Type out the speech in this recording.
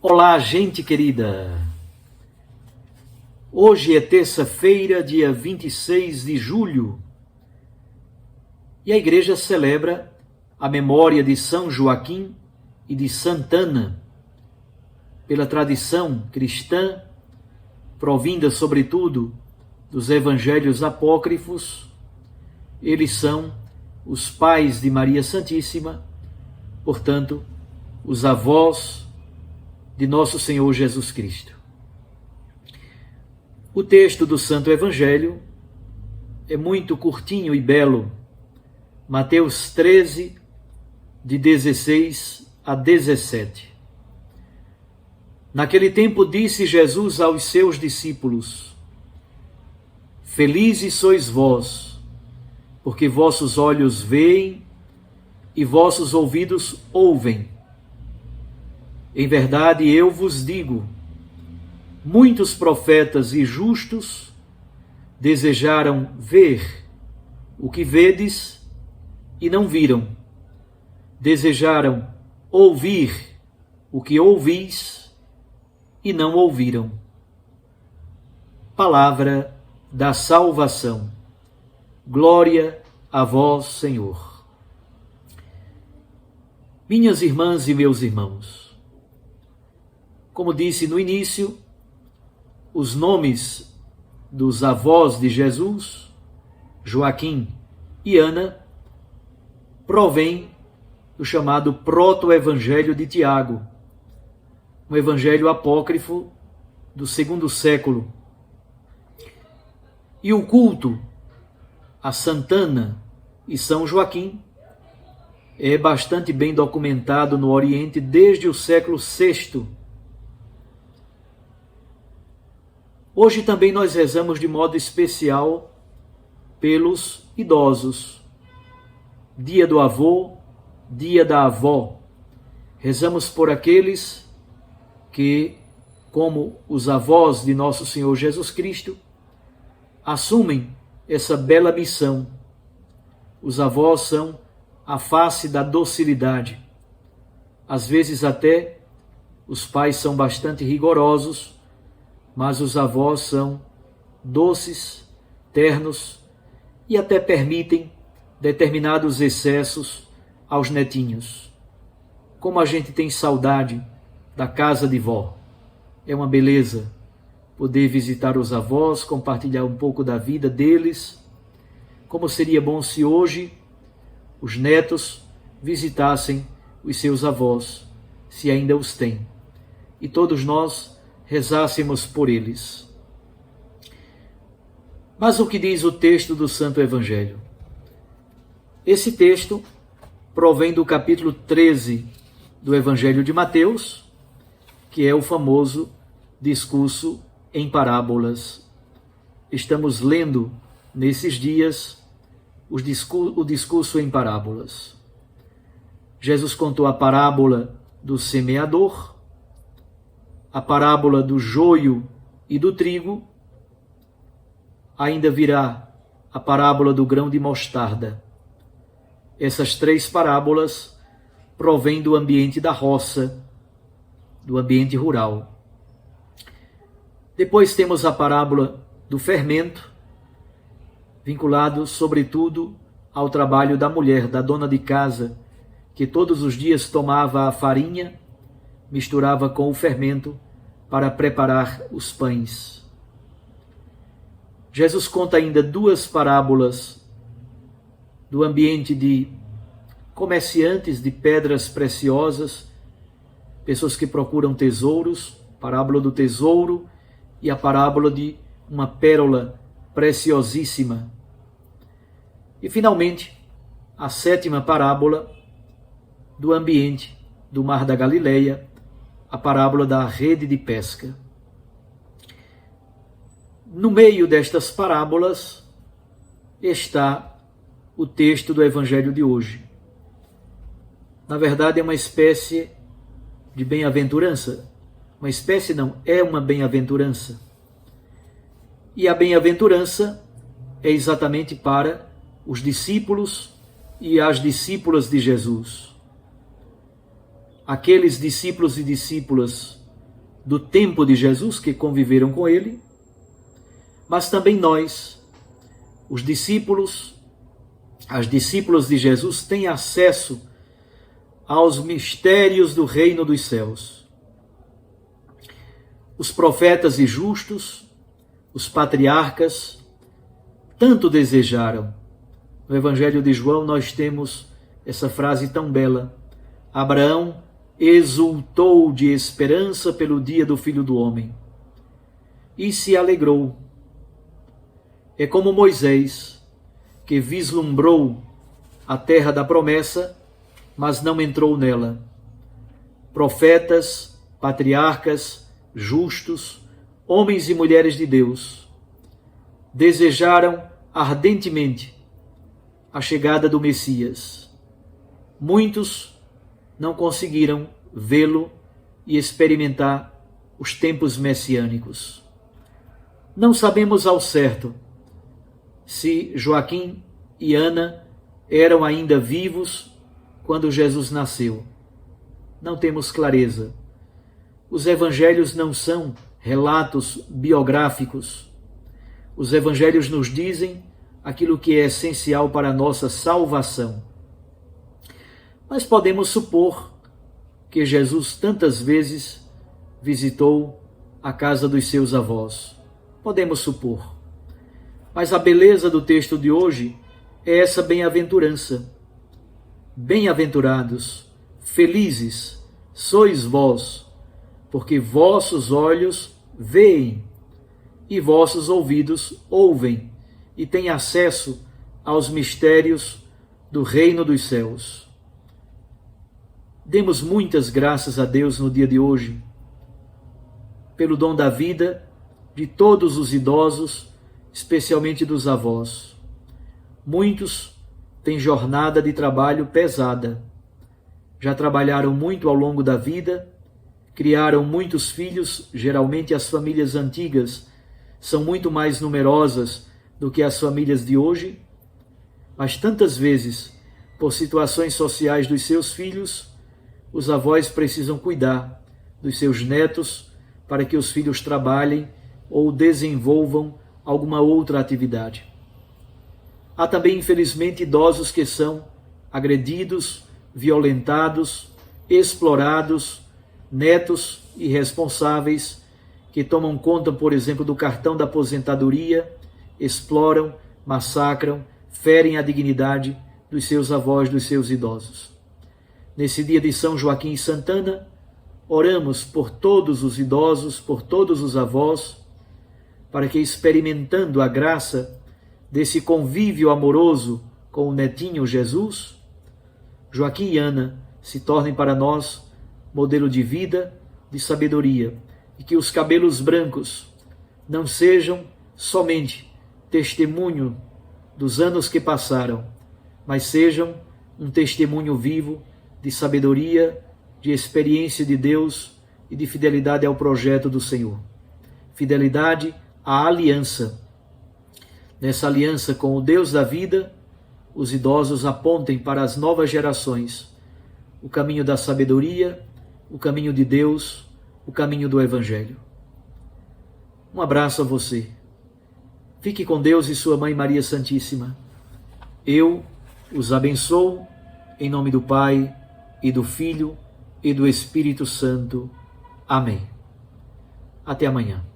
Olá, gente querida! Hoje é terça-feira, dia 26 de julho, e a igreja celebra a memória de São Joaquim e de Santana. Pela tradição cristã, provinda sobretudo dos evangelhos apócrifos, eles são os pais de Maria Santíssima, portanto, os avós de nosso Senhor Jesus Cristo. O texto do Santo Evangelho é muito curtinho e belo. Mateus 13, de 16 a 17. Naquele tempo disse Jesus aos seus discípulos: Felizes sois vós, porque vossos olhos veem e vossos ouvidos ouvem. Em verdade, eu vos digo, muitos profetas e justos desejaram ver o que vedes e não viram, desejaram ouvir o que ouvis e não ouviram. Palavra da salvação. Glória a vós, Senhor. Minhas irmãs e meus irmãos, como disse no início, os nomes dos avós de Jesus, Joaquim e Ana, provêm do chamado proto-evangelho de Tiago, um evangelho apócrifo do segundo século. E o culto a Santana e São Joaquim é bastante bem documentado no Oriente desde o século VI. Hoje também nós rezamos de modo especial pelos idosos. Dia do avô, dia da avó. Rezamos por aqueles que, como os avós de nosso Senhor Jesus Cristo, assumem essa bela missão. Os avós são a face da docilidade. Às vezes até os pais são bastante rigorosos, mas os avós são doces, ternos e até permitem determinados excessos aos netinhos. Como a gente tem saudade da casa de vó. É uma beleza poder visitar os avós, compartilhar um pouco da vida deles. Como seria bom se hoje os netos visitassem os seus avós, se ainda os têm, e todos nós rezássemos por eles. Mas o que diz o texto do Santo Evangelho? Esse texto provém do capítulo 13 do Evangelho de Mateus, que é o famoso discurso em parábolas. Estamos lendo nesses dias o discurso em parábolas. Jesus contou a parábola do semeador, a parábola do joio e do trigo, ainda virá a parábola do grão de mostarda. Essas três parábolas provêm do ambiente da roça, do ambiente rural. Depois temos a parábola do fermento, vinculado sobretudo ao trabalho da mulher, da dona de casa, que todos os dias tomava a farinha, misturava com o fermento para preparar os pães. Jesus conta ainda duas parábolas do ambiente de comerciantes de pedras preciosas, pessoas que procuram tesouros, parábola do tesouro e a parábola de uma pérola preciosíssima. E finalmente, a sétima parábola do ambiente do Mar da Galileia, a parábola da rede de pesca. No meio destas parábolas está o texto do Evangelho de hoje. Na verdade, é uma espécie de bem-aventurança. Uma espécie não, é uma bem-aventurança. E a bem-aventurança é exatamente para os discípulos e as discípulas de Jesus. Aqueles discípulos e discípulas do tempo de Jesus que conviveram com ele, mas também nós, os discípulos, as discípulas de Jesus, têm acesso aos mistérios do reino dos céus. Os profetas e justos, os patriarcas, tanto desejaram. No Evangelho de João nós temos essa frase tão bela: Abraão exultou de esperança pelo dia do Filho do Homem e se alegrou. É como Moisés, que vislumbrou a terra da promessa, mas não entrou nela. Profetas, patriarcas, justos, homens e mulheres de Deus, desejaram ardentemente a chegada do Messias. Muitos não conseguiram vê-lo e experimentar os tempos messiânicos. Não sabemos ao certo se Joaquim e Ana eram ainda vivos quando Jesus nasceu. Não temos clareza. Os evangelhos não são relatos biográficos. Os evangelhos nos dizem aquilo que é essencial para a nossa salvação. Mas podemos supor que Jesus tantas vezes visitou a casa dos seus avós. Podemos supor. Mas a beleza do texto de hoje é essa bem-aventurança. Bem-aventurados, felizes, sois vós, porque vossos olhos veem e vossos ouvidos ouvem e têm acesso aos mistérios do reino dos céus. Demos muitas graças a Deus no dia de hoje, pelo dom da vida de todos os idosos, especialmente dos avós. Muitos têm jornada de trabalho pesada. Já trabalharam muito ao longo da vida, criaram muitos filhos, geralmente as famílias antigas são muito mais numerosas do que as famílias de hoje, mas tantas vezes, por situações sociais dos seus filhos, os avós precisam cuidar dos seus netos para que os filhos trabalhem ou desenvolvam alguma outra atividade. Há também, infelizmente, idosos que são agredidos, violentados, explorados, netos irresponsáveis que tomam conta, por exemplo, do cartão da aposentadoria, exploram, massacram, ferem a dignidade dos seus avós, dos seus idosos. Nesse dia de São Joaquim e Santana, oramos por todos os idosos, por todos os avós, para que, experimentando a graça desse convívio amoroso com o netinho Jesus, Joaquim e Ana se tornem para nós modelo de vida, de sabedoria, e que os cabelos brancos não sejam somente testemunho dos anos que passaram, mas sejam um testemunho vivo de sabedoria, de experiência de Deus e de fidelidade ao projeto do Senhor. Fidelidade à aliança. Nessa aliança com o Deus da vida, os idosos apontem para as novas gerações o caminho da sabedoria, o caminho de Deus, o caminho do Evangelho. Um abraço a você. Fique com Deus e sua Mãe Maria Santíssima. Eu os abençoo em nome do Pai e do Filho e do Espírito Santo. Amém. Até amanhã.